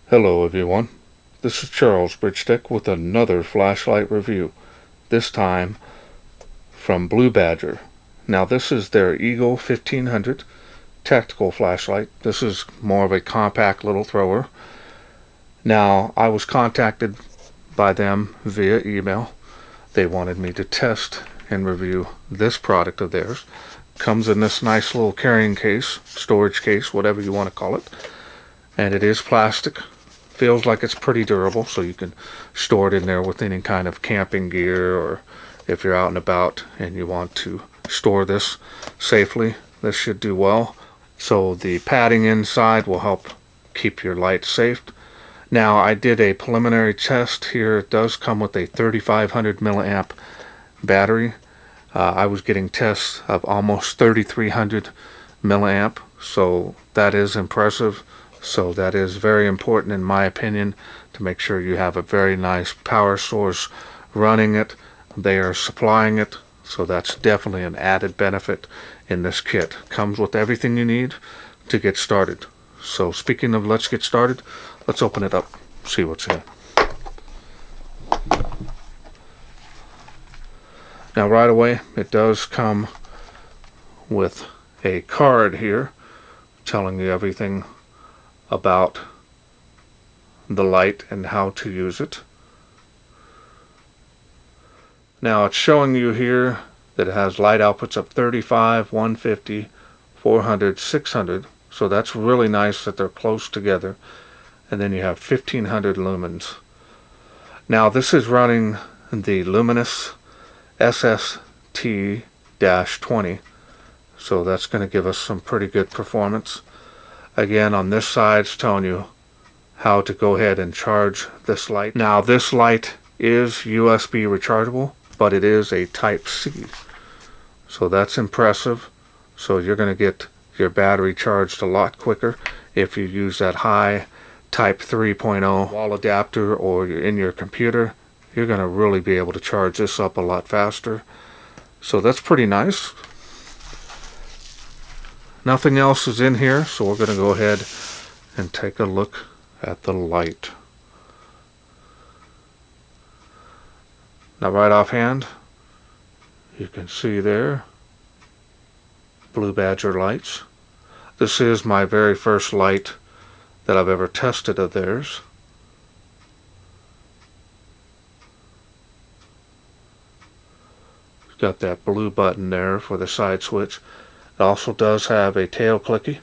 Hello everyone, this is Charles BridgTec with another flashlight review, this time from Blue Badger. Now this is their Eagle 1500 tactical flashlight. This is more of a compact little thrower. Now I was contacted by them via email. They wanted me to test and review this product of theirs. Comes in this nice little carrying case, storage case, whatever you want to call it. And it is plastic. Feels like it's pretty durable, so you can store it in there with any kind of camping gear, or if you're out and about and you want to store this safely, this should do well. So the padding inside will help keep your light safe. Now I did a preliminary test here. It does come with a 3500 milliamp battery. I was getting tests of almost 3300 milliamp, so that is impressive. So that is very important in my opinion, to make sure you have a very nice power source running it. They are supplying it, so that's definitely an added benefit in this kit. Comes with everything you need to get started. So speaking of let's get started, let's open it up, see what's in. Now right away it does come with a card here telling you everything about the light and how to use it. Now it's showing you here that it has light outputs of 35, 150, 400, 600, so that's really nice that they're close together. And then you have 1500 lumens. Now this is running the Luminous SST-20, so that's going to give us some pretty good performance. Again, on this side it's telling you how to go ahead and charge this light. Now this light is USB rechargeable, but it is a Type C, so that's impressive. So you're going to get your battery charged a lot quicker if you use that high Type 3.0 wall adapter, or you're in your computer. You're going to really be able to charge this up a lot faster, so that's pretty nice. Nothing else is in here, so we're going to go ahead and take a look at the light. Now right offhand, you can see there, Blue Badger lights. This is my very first light that I've ever tested of theirs. It's got that blue button there for the side switch. It also does have a tail clicky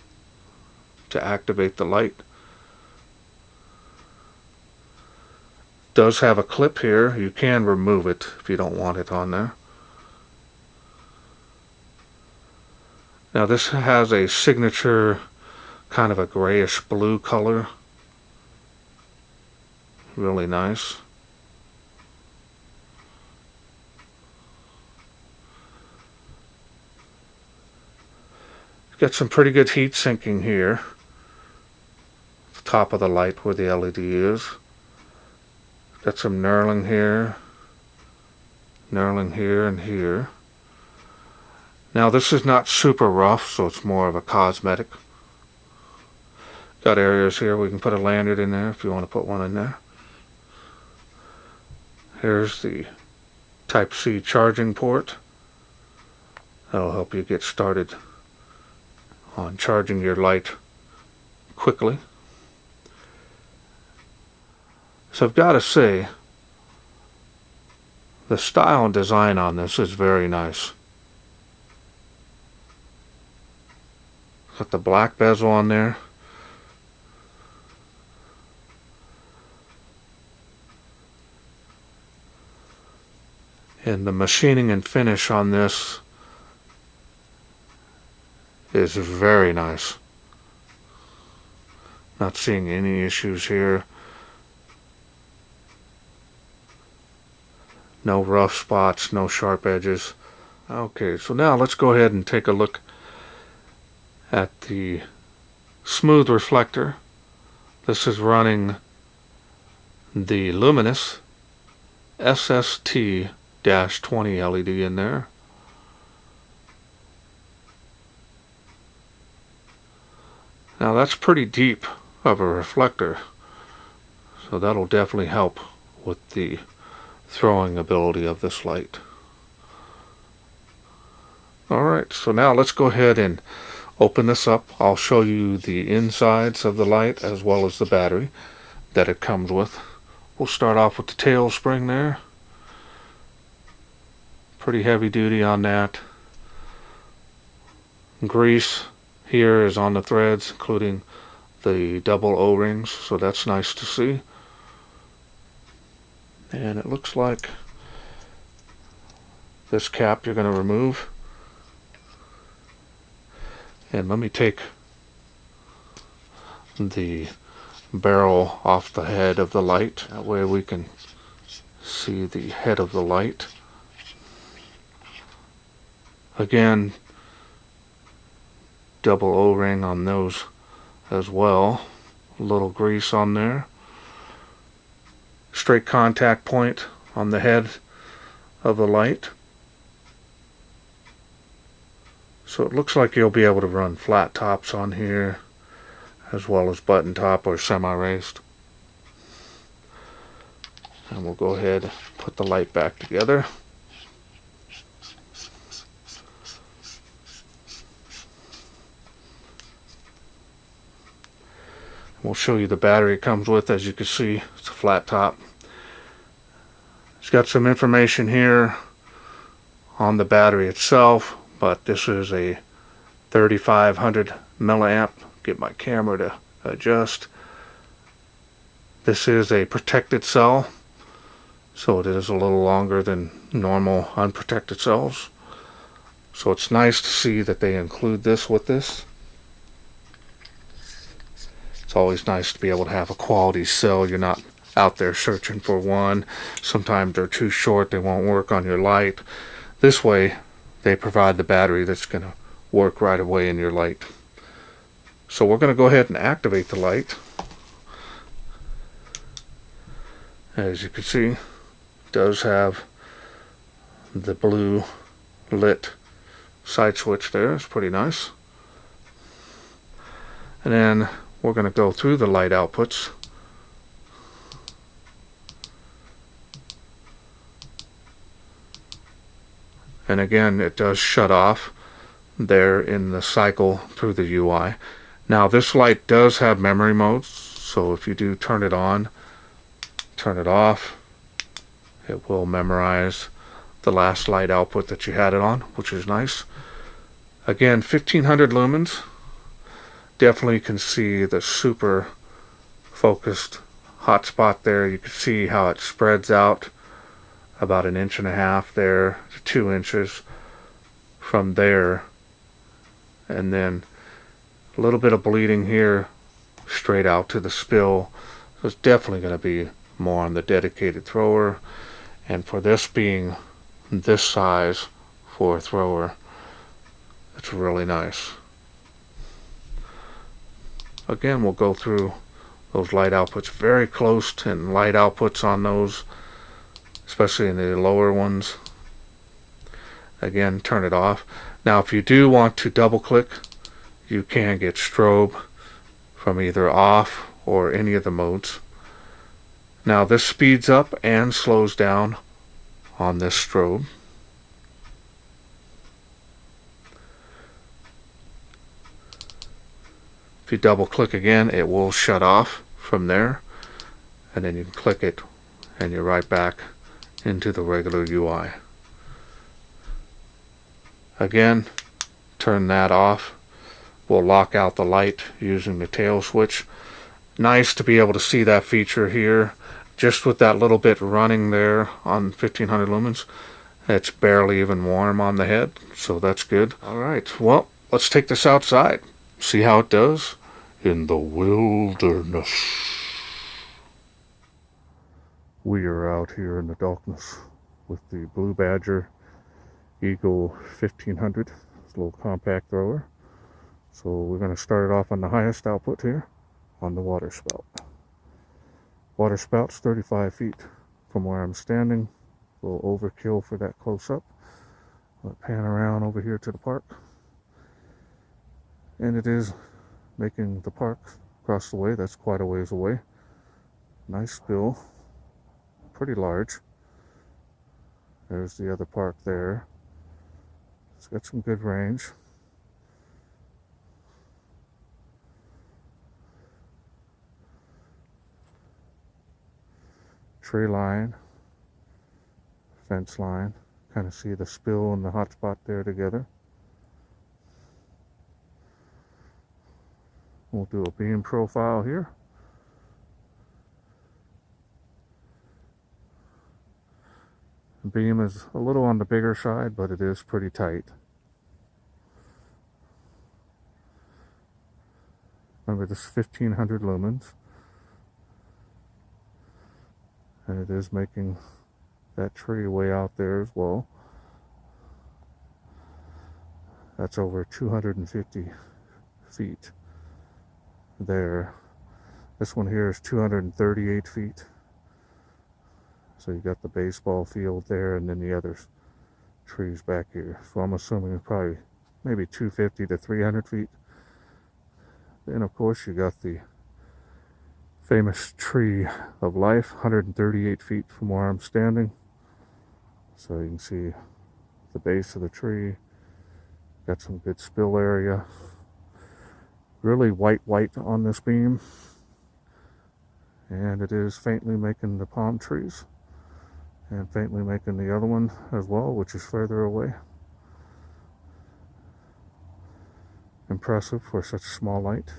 to activate the light. It does have a clip here. You can remove it if you don't want it on there. Now this has a signature kind of a grayish blue color. Really nice. Got some pretty good heat sinking here. The top of the light where the LED is. Got some knurling here, and here. Now this is not super rough, so it's more of a cosmetic. Got areas here we can put a lanyard in there if you want to put one in there. Here's the Type C charging port. That'll help you get started on charging your light quickly. So I've got to say, the style and design on this is very nice. Got the black bezel on there. And the machining and finish on this is very nice. Not seeing any issues here. No rough spots, no sharp edges. Okay, so now let's go ahead and take a look at the smooth reflector. This is running the Luminous SST-20 LED in there. Now that's pretty deep of a reflector. So that'll definitely help with the throwing ability of this light. Alright, so now let's go ahead and open this up. I'll show you the insides of the light as well as the battery that it comes with. We'll start off with the tail spring there. Pretty heavy duty on that. Grease here is on the threads, including the double O-rings, so that's nice to see. And it looks like this cap you're going to remove. And let me take the barrel off the head of the light. That way we can see the head of the light. Again, double O-ring on those as well. A little grease on there. Straight contact point on the head of the light. So it looks like you'll be able to run flat tops on here as well as button top or semi-raised. And we'll go ahead and put the light back together. We'll show you the battery it comes with. As you can see, it's a flat top. It's got some information here on the battery itself, but this is a 3500 milliamp. Get my camera to adjust. This is a protected cell, so it is a little longer than normal unprotected cells. So it's nice to see that they include this with this. It's always nice to be able to have a quality cell. You're not out there searching for one. Sometimes they're too short, they won't work on your light. This way, they provide the battery that's going to work right away in your light. So we're going to go ahead and activate the light. As you can see, it does have the blue lit side switch there. It's pretty nice. And then we're going to go through the light outputs. And again, it does shut off there in the cycle through the UI. Now this light does have memory modes, so if you do turn it on, turn it off, it will memorize the last light output that you had it on, which is nice. Again, 1500 lumens. Definitely can see the super focused hotspot there. You can see how it spreads out about 1.5 inches there to 2 inches from there, and then a little bit of bleeding here straight out to the spill. So it's definitely going to be more on the dedicated thrower, and for this being this size for a thrower, it's really nice. Again, we'll go through those light outputs, very close to light outputs on those, especially in the lower ones. Again, turn it off. Now if you do want to double click, you can get strobe from either off or any of the modes. Now this speeds up and slows down on this strobe. If you double click again, it will shut off from there, and then you can click it and you're right back into the regular UI. Again, turn that off. We'll lock out the light using the tail switch. Nice to be able to see that feature here, just with that little bit running there on 1500 lumens. It's barely even warm on the head, so that's good. Alright, well, let's take this outside, see how it does in the wilderness. We are out here in the darkness with the Blue Badger Eagle 1500. It's a little compact thrower. So we're going to start it off on the highest output here on the water spout. Water spout's 35 feet from where I'm standing. A little overkill for that close up. I'll pan around over here to the park. And it is making the park across the way. That's quite a ways away. Nice spill, pretty large. There's the other park there. It's got some good range. Tree line, fence line. Kind of see the spill and the hot spot there together. We'll do a beam profile here. The beam is a little on the bigger side, but it is pretty tight. Remember, this is 1500 lumens, and it is making that tree way out there as well. That's over 250 feet there. This one here is 238 feet. So you got the baseball field there, and then the other trees back here. So I'm assuming it's probably maybe 250 to 300 feet. Then of course you got the famous tree of life, 138 feet from where I'm standing. So you can see the base of the tree. Got some good spill area. Really white on this beam. And it is faintly making the palm trees. And faintly making the other one as well, which is further away. Impressive for such small light.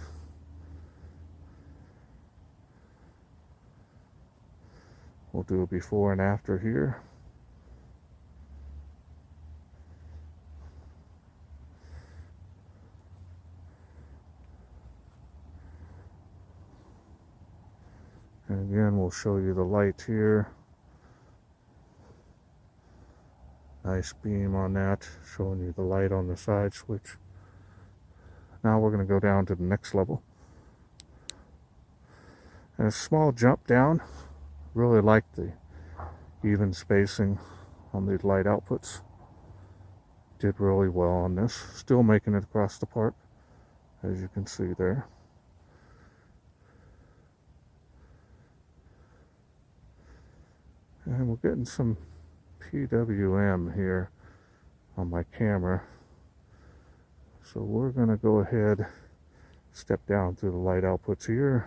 We'll do a before and after here. And again, we'll show you the light here. Nice beam on that, showing you the light on the side switch. Now we're going to go down to the next level. And a small jump down. Really like the even spacing on these light outputs. Did really well on this. Still making it across the park, as you can see there. And we're getting some PWM here on my camera. So we're going to go ahead, step down through the light outputs here.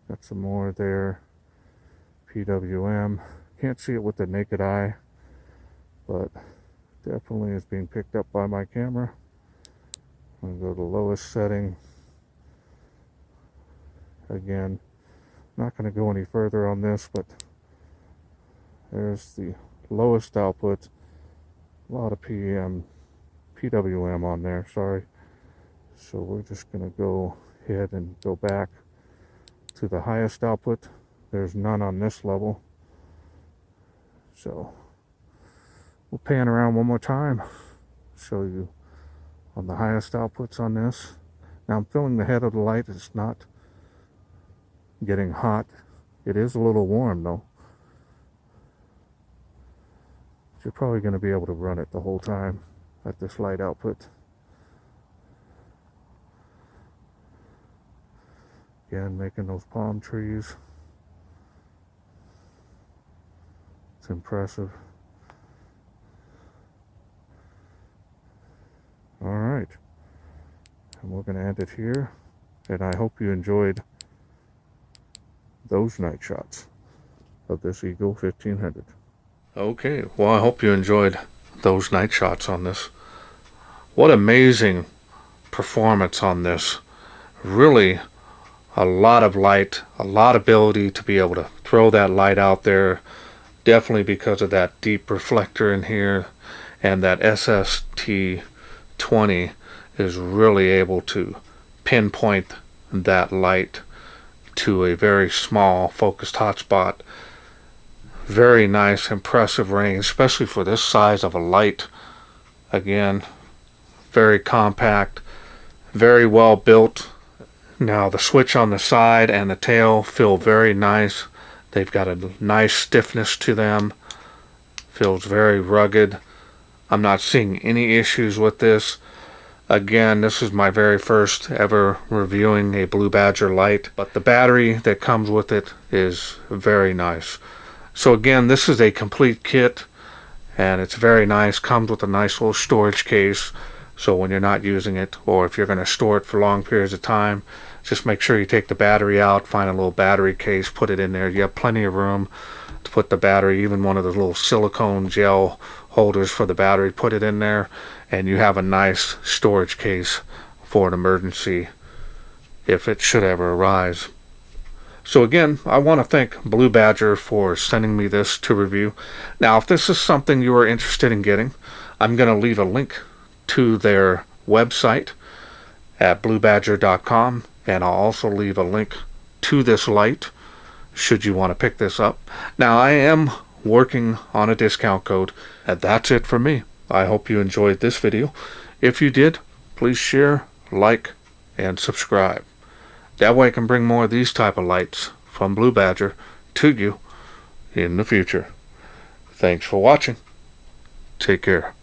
Got some more there. PWM. Can't see it with the naked eye, but definitely is being picked up by my camera. I'm going to go to the lowest setting. Again, not going to go any further on this, but there's the lowest output. A lot of PWM on there, sorry. So we're just going to go ahead and go back to the highest output. There's none on this level. So we'll pan around one more time, show you on the highest outputs on this. Now I'm feeling the head of the light. It's not getting hot. It is a little warm though. You're probably going to be able to run it the whole time at this light output. Again, making those palm trees. It's impressive. All right. And we're going to end it here. And I hope you enjoyed those night shots of this Eagle 1500. Okay, well, I hope you enjoyed those night shots on this. What amazing performance on this. Really a lot of light, a lot of ability to be able to throw that light out there. Definitely because of that deep reflector in here, and that SST20 is really able to pinpoint that light to a very small focused hotspot. Very nice, impressive range, especially for this size of a light. Again, very compact, very well built. Now the switch on the side and the tail feel very nice. They've got a nice stiffness to them. Feels very rugged. I'm not seeing any issues with this. Again, this is my very first ever reviewing a Blue Badger light, but the battery that comes with it is very nice. So again, this is a complete kit, and it's very nice. Comes with a nice little storage case, so when you're not using it, or if you're going to store it for long periods of time, just make sure you take the battery out, find a little battery case, put it in there. You have plenty of room to put the battery, even one of those little silicone gel holders for the battery, put it in there, and you have a nice storage case for an emergency if it should ever arise. So again, I want to thank Blue Badger for sending me this to review. Now, if this is something you are interested in getting, I'm going to leave a link to their website at bluebadger.com, and I'll also leave a link to this light should you want to pick this up. Now, I am working on a discount code, and that's it for me. I hope you enjoyed this video. If you did, please share, like, and subscribe. That way I can bring more of these type of lights from Blue Badger to you in the future. Thanks for watching. Take care.